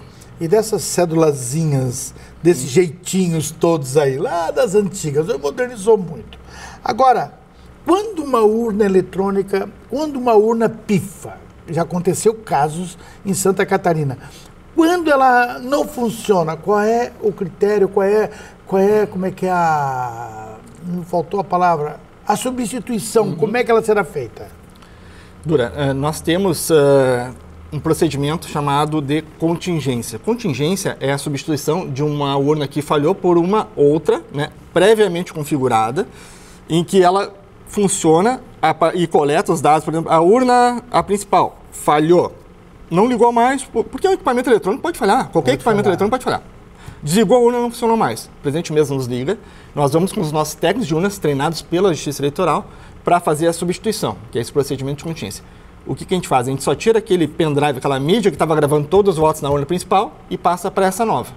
E dessas cédulazinhas, desses jeitinhos todos aí, lá das antigas, modernizou muito. Agora, quando uma urna eletrônica, quando uma urna pifa, já aconteceu casos em Santa Catarina, quando ela não funciona, qual é o critério, como é que é não faltou a palavra, a substituição, como é que ela será feita? Dura, nós temos um procedimento chamado de contingência. Contingência é a substituição de uma urna que falhou por uma outra, né, previamente configurada, em que ela funciona e coleta os dados. Por exemplo, a urna, a principal, falhou. Não ligou mais, porque um equipamento eletrônico pode falhar. Qualquer equipamento eletrônico pode falhar. Desligou a urna, não funcionou mais. O presidente mesmo nos liga. Nós vamos com os nossos técnicos de urnas treinados pela Justiça Eleitoral para fazer a substituição, que é esse procedimento de contingência. O que a gente faz? A gente só tira aquele pendrive, aquela mídia que estava gravando todos os votos na urna principal e passa para essa nova,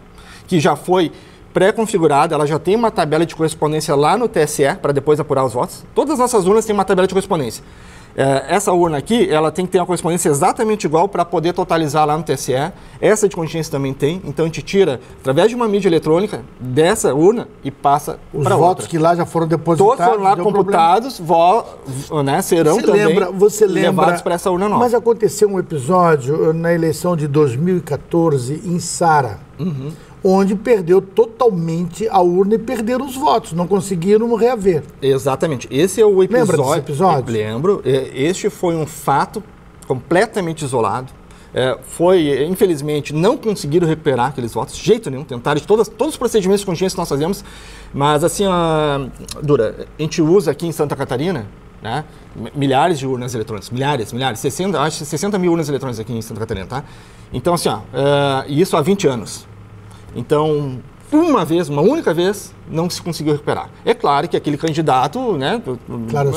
que já foi pré-configurada, ela já tem uma tabela de correspondência lá no TSE para depois apurar os votos. Todas as nossas urnas têm uma tabela de correspondência. Essa urna aqui, ela tem que ter uma correspondência exatamente igual para poder totalizar lá no TSE. Essa de contingência também tem, então a gente tira, através de uma mídia eletrônica, dessa urna e passa para outra. Os votos que lá já foram depositados. Todos foram lá computados, né, serão você lembra, levados para essa urna nova. Mas aconteceu um episódio na eleição de 2014 em Sara, onde perdeu totalmente a urna e perderam os votos, não conseguiram reaver. Exatamente. Esse é o episódio. Lembra desse episódio? Lembro. Este foi um fato completamente isolado. Infelizmente, não conseguiram recuperar aqueles votos, de jeito nenhum, tentaram de todos os procedimentos de contingência que nós fazemos, mas assim, Dura, a gente usa aqui em Santa Catarina, né, milhares de urnas eletrônicas, milhares, 60 mil urnas eletrônicas aqui em Santa Catarina, tá? Então, assim, isso há 20 anos. Então, uma única vez, não se conseguiu recuperar. É claro que aquele candidato, né,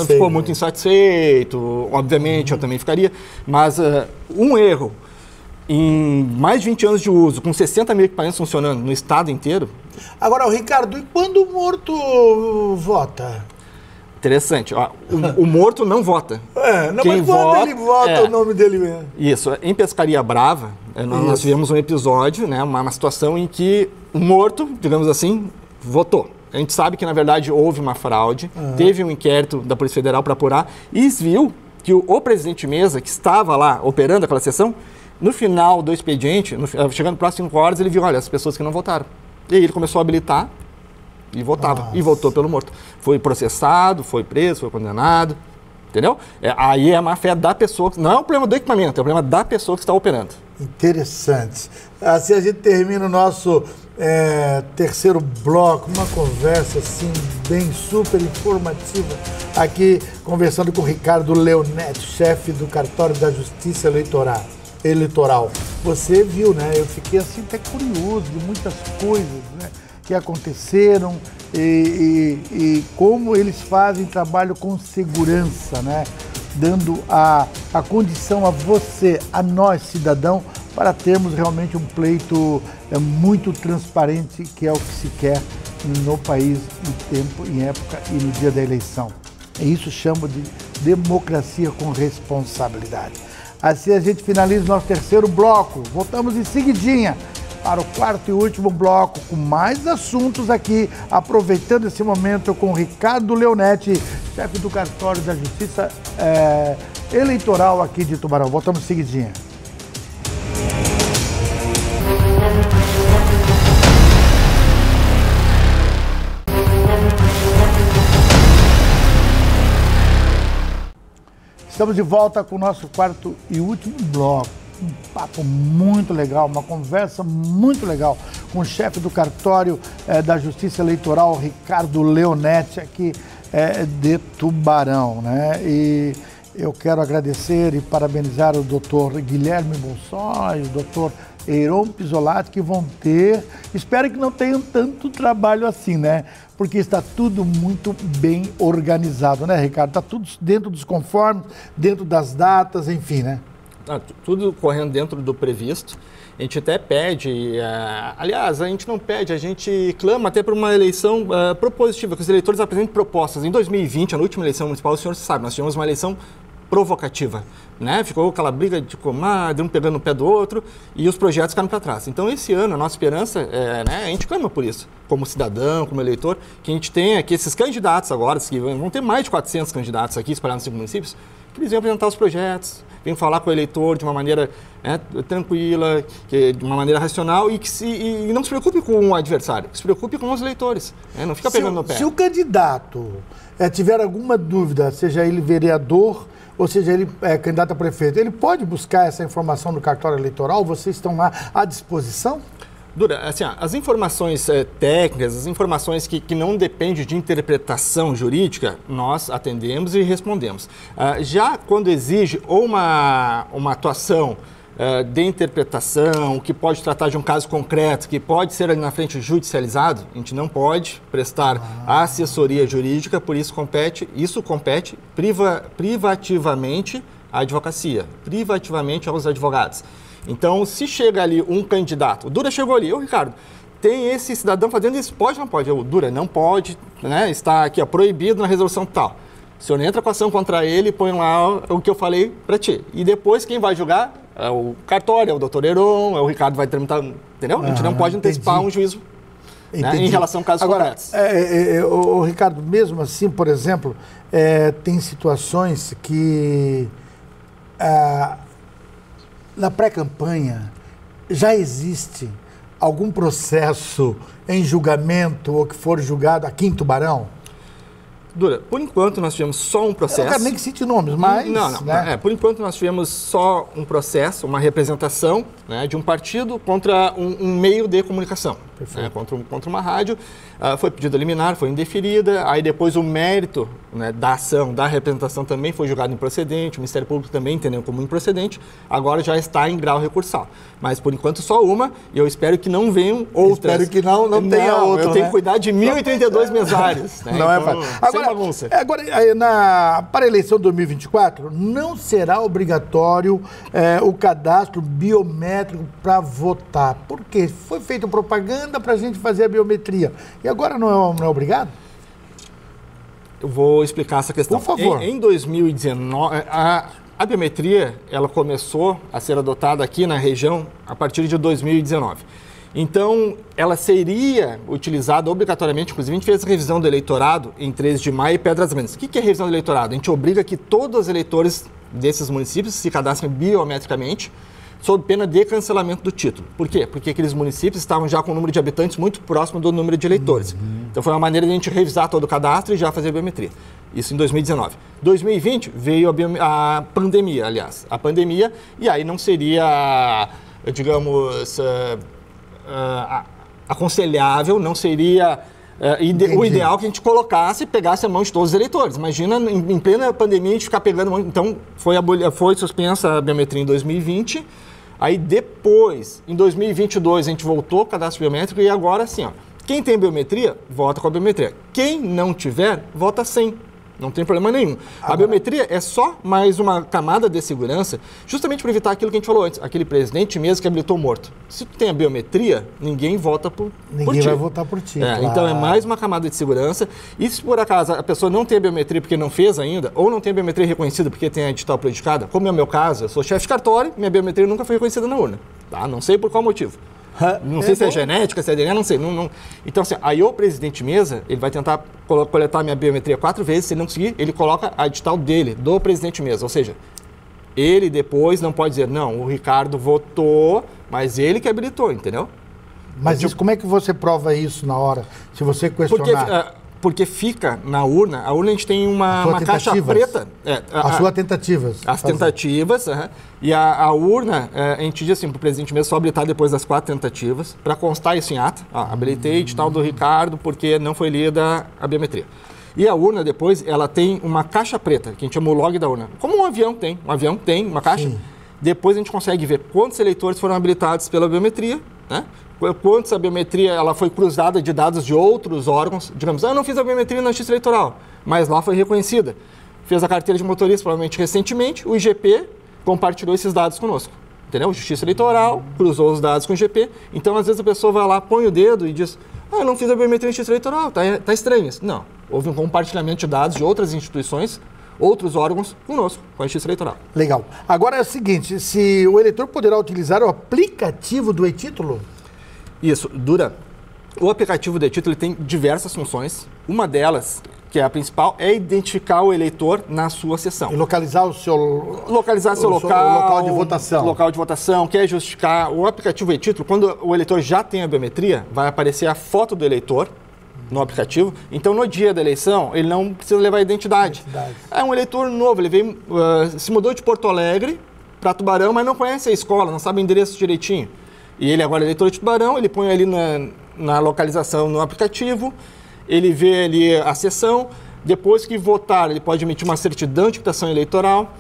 ficou muito insatisfeito, obviamente eu também ficaria, mas um erro em mais de 20 anos de uso, com 60 mil equipamentos funcionando no estado inteiro... Agora, Ricardo, e quando o morto vota? Interessante. O morto não vota. Mas quando ele vota, o nome dele mesmo. Isso. Em Pescaria Brava, nós tivemos um episódio, né, uma situação em que o morto, digamos assim, votou. A gente sabe que, na verdade, houve uma fraude, teve um inquérito da Polícia Federal para apurar e viu que o presidente Mesa, que estava lá operando aquela sessão, no final do expediente, chegando próximo 5 horas, ele viu, olha, as pessoas que não votaram. E aí ele começou a habilitar e votava, e votou pelo morto. Foi processado, foi preso, foi condenado, entendeu? Aí é a má fé da pessoa, não é o problema do equipamento, é o problema da pessoa que está operando. Interessante. Assim a gente termina o nosso terceiro bloco, uma conversa assim, bem super informativa, aqui conversando com o Ricardo Leonetti, chefe do Cartório da Justiça Eleitoral. Você viu, né? Eu fiquei assim até curioso de muitas coisas, né, que aconteceram e como eles fazem trabalho com segurança, né? Dando a condição a você, a nós, cidadão, para termos realmente um pleito muito transparente, que é o que se quer no país em tempo, em época e no dia da eleição. E isso chama de democracia com responsabilidade. Assim a gente finaliza o nosso terceiro bloco. Voltamos em seguidinha para o quarto e último bloco, com mais assuntos aqui, aproveitando esse momento com o Ricardo Leonetti, chefe do Cartório da Justiça Eleitoral aqui de Tubarão. Voltamos em seguidinha. Estamos de volta com o nosso quarto e último bloco. Um papo muito legal, uma conversa muito legal com o chefe do Cartório da Justiça Eleitoral, Ricardo Leonetti, aqui de Tubarão, né? E eu quero agradecer e parabenizar o doutor Guilherme Bolsói, o doutor Heron Pisolatti, que vão ter, espero que não tenham tanto trabalho assim, né? Porque está tudo muito bem organizado, né, Ricardo? Está tudo dentro dos conformes, dentro das datas, enfim, né? Tudo correndo dentro do previsto. A gente até pede, aliás, a gente não pede, a gente clama até por uma eleição propositiva, que os eleitores apresentem propostas. Em 2020, na última eleição municipal, o senhor sabe, nós tivemos uma eleição provocativa, né? Ficou aquela briga de comadre, um pegando no pé do outro, e os projetos ficaram para trás. Então, esse ano, a nossa esperança, né, a gente clama por isso, como cidadão, como eleitor, que a gente tenha aqui esses candidatos agora, que vão ter mais de 400 candidatos aqui espalhados nos 5 municípios, que eles venham apresentar os projetos, venham falar com o eleitor de uma maneira tranquila, de uma maneira racional, e não se preocupe com o adversário, se preocupe com os eleitores, não fica pegando no pé. Se o candidato tiver alguma dúvida, seja ele vereador, ou seja, ele é candidato a prefeito, ele pode buscar essa informação no cartório eleitoral? Vocês estão lá à disposição? Dura, assim, as informações técnicas, as informações que não dependem de interpretação jurídica, nós atendemos e respondemos. Já quando exige ou uma atuação de interpretação, que pode tratar de um caso concreto, que pode ser ali na frente judicializado, a gente não pode prestar assessoria jurídica, por isso compete privativamente à advocacia, privativamente aos advogados. Então, se chega ali um candidato, o Dura chegou ali, Ricardo, tem esse cidadão fazendo isso, pode ou não pode? O Dura não pode, né? Está aqui proibido na resolução tal. O senhor entra com a ação contra ele, põe lá o que eu falei para ti. E depois quem vai julgar é o cartório, é o doutor Heron, é o Ricardo vai tramitar, entendeu? A gente não pode antecipar um juízo, né, em relação a casos concretos. O Ricardo, mesmo assim, por exemplo, tem situações que na pré-campanha já existe algum processo em julgamento ou que for julgado aqui em Tubarão? Dura, por enquanto nós tivemos só um processo. Eu não quero nem que cite nomes, mas... Não. Né? Por enquanto nós tivemos só um processo, uma representação, né, de um partido contra um meio de comunicação, né, contra uma rádio. Foi pedido a liminar, foi indeferida, aí depois o mérito, né, da ação, da representação também foi julgado improcedente, o Ministério Público também entendeu como improcedente, agora já está em grau recursal. Mas por enquanto só uma, e eu espero que não venham outras. Espero que não tenha outra. Eu tenho que cuidar de 1.032 mesários. Né? Não então, é fácil. Agora, para a eleição de 2024, não será obrigatório o cadastro biométrico para votar. Por quê? Foi feita propaganda para a gente fazer a biometria. E agora não é obrigado? Eu vou explicar essa questão. Por favor. Em 2019, a biometria ela começou a ser adotada aqui na região a partir de 2019. Então, ela seria utilizada obrigatoriamente, inclusive a gente fez a revisão do eleitorado em 13 de maio e Pedras Grandes. O que é a revisão do eleitorado? A gente obriga que todos os eleitores desses municípios se cadastrem biometricamente, sob pena de cancelamento do título. Por quê? Porque aqueles municípios estavam já com um número de habitantes muito próximo do número de eleitores. Então foi uma maneira de a gente revisar todo o cadastro e já fazer a biometria. Isso em 2019. 2020 veio a pandemia, aliás. A pandemia, e aí não seria, digamos, aconselhável, não seria o ideal que a gente colocasse e pegasse a mão de todos os eleitores. Imagina, em plena pandemia, a gente ficar pegando a mão. Então, foi suspensa a biometria em 2020. Aí, depois, em 2022, a gente voltou ao cadastro biométrico e agora, assim, quem tem biometria, vota com a biometria. Quem não tiver, vota sem. Não tem problema nenhum. A biometria é só mais uma camada de segurança, justamente para evitar aquilo que a gente falou antes, aquele presidente mesmo que habilitou morto. Se tu tem a biometria, ninguém vota por ti. Ninguém vai votar por ti. Claro. Então é mais uma camada de segurança. E se por acaso a pessoa não tem a biometria porque não fez ainda, ou não tem a biometria reconhecida porque tem a digital prejudicada, como é o meu caso, eu sou chefe de cartório, minha biometria nunca foi reconhecida na urna. Tá? Não sei por qual motivo. Não sei se é genética, se é DNA, não sei. Então, assim, aí o presidente mesa, ele vai tentar coletar minha biometria 4 vezes, se ele não conseguir, ele coloca a digital dele, do presidente mesa. Ou seja, ele depois não pode dizer, não, o Ricardo votou, mas ele que habilitou, entendeu? Mas isso, como é que você prova isso na hora, se você questionar? Porque fica na urna, a urna a gente tem uma caixa preta. As suas tentativas. As tentativas, e a urna, a gente diz assim para o presidente mesmo, só habilitar depois das 4 tentativas, para constar isso em ata. Habilitei de tal do Ricardo porque não foi lida a biometria. E a urna, depois, ela tem uma caixa preta, que a gente chama o log da urna. Como um avião tem. Um avião tem uma caixa. Sim. Depois a gente consegue ver quantos eleitores foram habilitados pela biometria, né? Quantos a biometria ela foi cruzada de dados de outros órgãos. Digamos, eu não fiz a biometria na Justiça Eleitoral, mas lá foi reconhecida. Fez a carteira de motorista, provavelmente recentemente, o IGP compartilhou esses dados conosco. Entendeu? Justiça Eleitoral cruzou os dados com o IGP. Então, às vezes, a pessoa vai lá, põe o dedo e diz, eu não fiz a biometria na Justiça Eleitoral, tá estranho isso. Não. Houve um compartilhamento de dados de outras instituições, outros órgãos conosco, com a Justiça Eleitoral. Legal. Agora é o seguinte, se o eleitor poderá utilizar o aplicativo do e-título? Isso, o aplicativo do e-título tem diversas funções. Uma delas, que é a principal, é identificar o eleitor na sua sessão. E localizar o seu local de votação. Local de votação, quer justificar. O aplicativo e-título, quando o eleitor já tem a biometria, vai aparecer a foto do eleitor no aplicativo. Então, no dia da eleição, ele não precisa levar a identidade. É um eleitor novo, ele veio, se mudou de Porto Alegre para Tubarão, mas não conhece a escola, não sabe o endereço direitinho. E ele agora é eleitor de Tubarão, ele põe ali na localização no aplicativo, ele vê ali a sessão, depois que votar, ele pode emitir uma certidão de quitação eleitoral.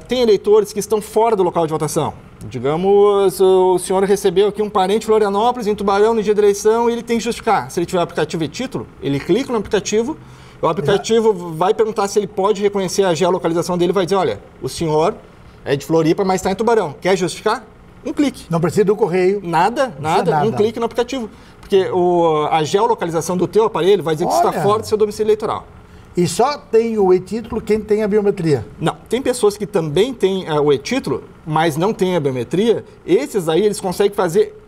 Tem eleitores que estão fora do local de votação. Digamos, o senhor recebeu aqui um parente em Florianópolis, em Tubarão, no dia da eleição, e ele tem que justificar. Se ele tiver aplicativo e título, ele clica no aplicativo, o aplicativo vai perguntar se ele pode reconhecer a geolocalização dele, vai dizer, olha, o senhor é de Floripa, mas está em Tubarão. Quer justificar? Um clique. Não precisa do correio. Nada. Um clique no aplicativo. Porque a geolocalização do teu aparelho vai dizer que está fora do seu domicílio eleitoral. E só tem o e-título quem tem a biometria? Não, tem pessoas que também têm o e-título, mas não têm a biometria. Esses aí, eles conseguem fazer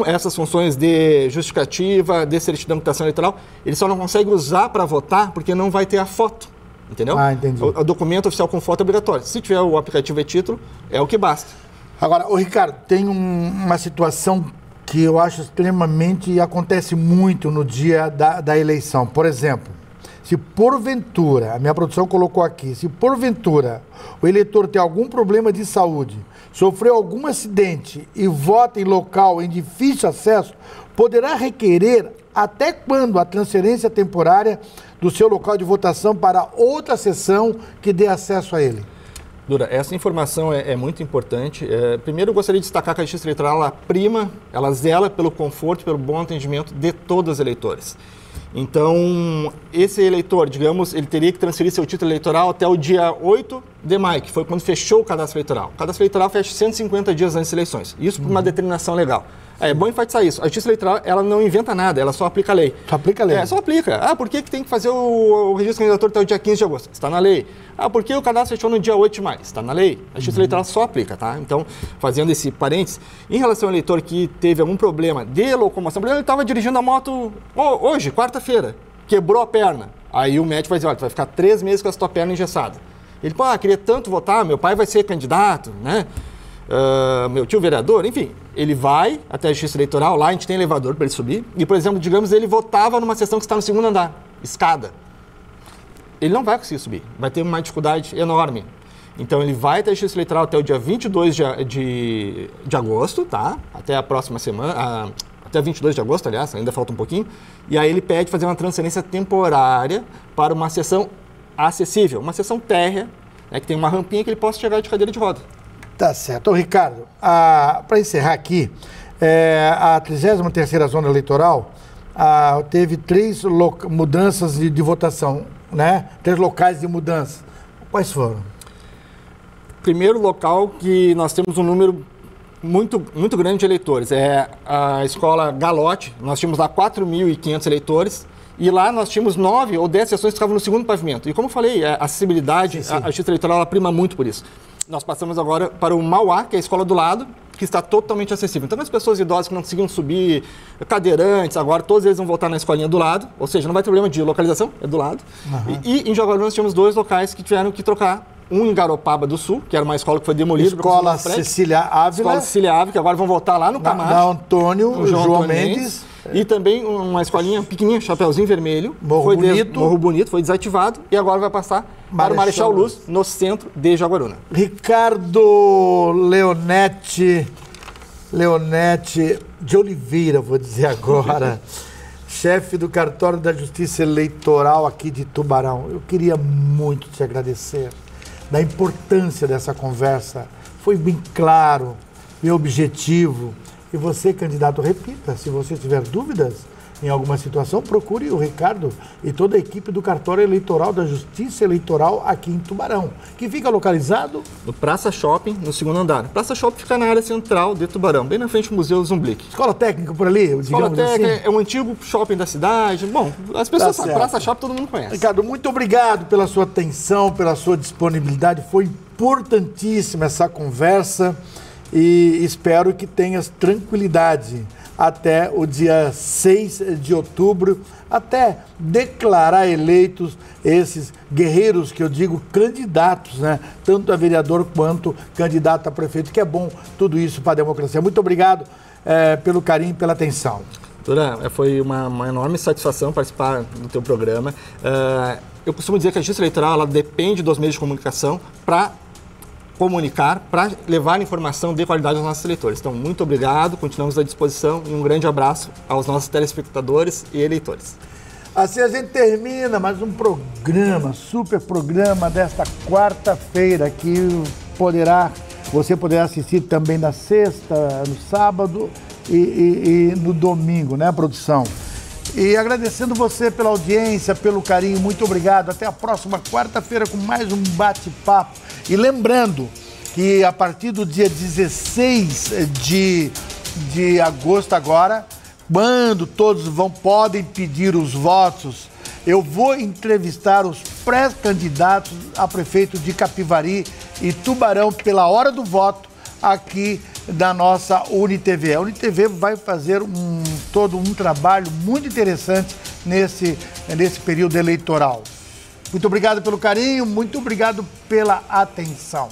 essas funções de justificativa, de certidão de quitação eleitoral, eles só não conseguem usar para votar porque não vai ter a foto, entendeu? Ah, entendi. O documento oficial com foto é obrigatório. Se tiver o aplicativo e-título, é o que basta. Agora, Ricardo, tem uma situação que eu acho extremamente e acontece muito no dia da eleição. Por exemplo, se porventura, a minha produção colocou aqui, se porventura o eleitor tem algum problema de saúde, sofreu algum acidente e vota em local em difícil acesso, poderá requerer até quando a transferência temporária do seu local de votação para outra sessão que dê acesso a ele? Dura, essa informação é muito importante. Primeiro, eu gostaria de destacar que a Justiça Eleitoral ela zela pelo conforto, pelo bom atendimento de todos os eleitores. Então, esse eleitor, digamos, ele teria que transferir seu título eleitoral até o dia 8 de maio, que foi quando fechou o cadastro eleitoral. O cadastro eleitoral fecha 150 dias antes das eleições. Isso por uma determinação legal. É bom enfatizar isso. A Justiça Eleitoral, ela não inventa nada, ela só aplica a lei. Só aplica a lei? Só aplica. Por que tem que fazer o registro candidator até o dia 15 de agosto? Está na lei. Por que o cadastro fechou no dia 8 de maio? Está na lei. A Justiça Eleitoral só aplica, tá? Então, fazendo esse parênteses, em relação ao eleitor que teve algum problema de locomoção, por exemplo, ele estava dirigindo a moto hoje, quarta-feira, quebrou a perna. Aí o médico vai dizer, olha, tu vai ficar 3 meses com essa tua perna engessada. Ele, queria tanto votar, meu pai vai ser candidato, né? Meu tio vereador, enfim, ele vai até a Justiça Eleitoral, lá a gente tem elevador para ele subir, e, por exemplo, digamos, ele votava numa sessão que está no segundo andar, escada. Ele não vai conseguir subir, vai ter uma dificuldade enorme. Então, ele vai até a Justiça Eleitoral até o dia 22 de agosto, tá? Até a próxima semana, até 22 de agosto, aliás, ainda falta um pouquinho, e aí ele pede fazer uma transferência temporária para uma sessão acessível, uma sessão térrea, né, que tem uma rampinha que ele possa chegar de cadeira de roda. Tá certo. Ô, Ricardo, para encerrar aqui, a 33ª Zona Eleitoral teve 3 mudanças de votação, né? 3 locais de mudança. Quais foram? Primeiro local que nós temos um número muito grande de eleitores é a escola Galote. Nós tínhamos lá 4.500 eleitores. E lá nós tínhamos 9 ou 10 sessões que ficavam no segundo pavimento. E como eu falei, a acessibilidade, sim. A Justiça Eleitoral ela prima muito por isso. Nós passamos agora para o Mauá, que é a escola do lado, que está totalmente acessível. Então, as pessoas idosas que não conseguiam subir, cadeirantes, agora todos eles vão voltar na escolinha do lado, ou seja, não vai ter problema de localização, é do lado. Uhum. E em Jaguaruna nós tínhamos 2 locais que tiveram que trocar. Um em Garopaba do Sul, que era uma escola que foi demolida. Escola Cecília Ávila. Escola Cecília Ávila, que agora vão voltar lá no Camacho. Na Antônio, João Mendes. E também uma escolinha pequenininha, Chapeuzinho Vermelho. Morro Bonito, foi desativado e agora vai passar para o Marechal Luz, no centro de Jaguaruna. Ricardo Leonete de Oliveira, vou dizer agora. chefe do Cartório da Justiça Eleitoral aqui de Tubarão. Eu queria muito te agradecer da importância dessa conversa. Foi bem claro, bem objetivo. E você, candidato, repita, se você tiver dúvidas em alguma situação, procure o Ricardo e toda a equipe do Cartório Eleitoral da Justiça Eleitoral aqui em Tubarão, que fica localizado no Praça Shopping, no segundo andar. Praça Shopping fica na área central de Tubarão, bem na frente do Museu Zumblick. Escola Técnica por ali, Escola Técnica assim. É um antigo shopping da cidade. Bom, as pessoas sabem, Praça Shopping todo mundo conhece. Ricardo, muito obrigado pela sua atenção, pela sua disponibilidade. Foi importantíssima essa conversa e espero que tenhas tranquilidade até o dia 6 de outubro, até declarar eleitos esses guerreiros, que eu digo candidatos, né? Tanto a vereador quanto candidato a prefeito, que é bom tudo isso para a democracia. Muito obrigado pelo carinho e pela atenção. Doutora, foi uma enorme satisfação participar do teu programa. Eu costumo dizer que a justiça eleitoral ela depende dos meios de comunicação para comunicar, para levar informação de qualidade aos nossos eleitores. Então, muito obrigado, continuamos à disposição e um grande abraço aos nossos telespectadores e eleitores. Assim a gente termina mais um programa, super programa desta quarta-feira, que você poderá assistir também na sexta, no sábado e no domingo, né, produção? E agradecendo você pela audiência, pelo carinho, muito obrigado. Até a próxima quarta-feira com mais um bate-papo. E lembrando que a partir do dia 16 de agosto agora, quando todos podem pedir os votos, eu vou entrevistar os pré-candidatos a prefeito de Capivari e Tubarão pela hora do voto aqui da nossa UniTV. A UniTV vai fazer todo um trabalho muito interessante nesse período eleitoral. Muito obrigado pelo carinho, muito obrigado pela atenção.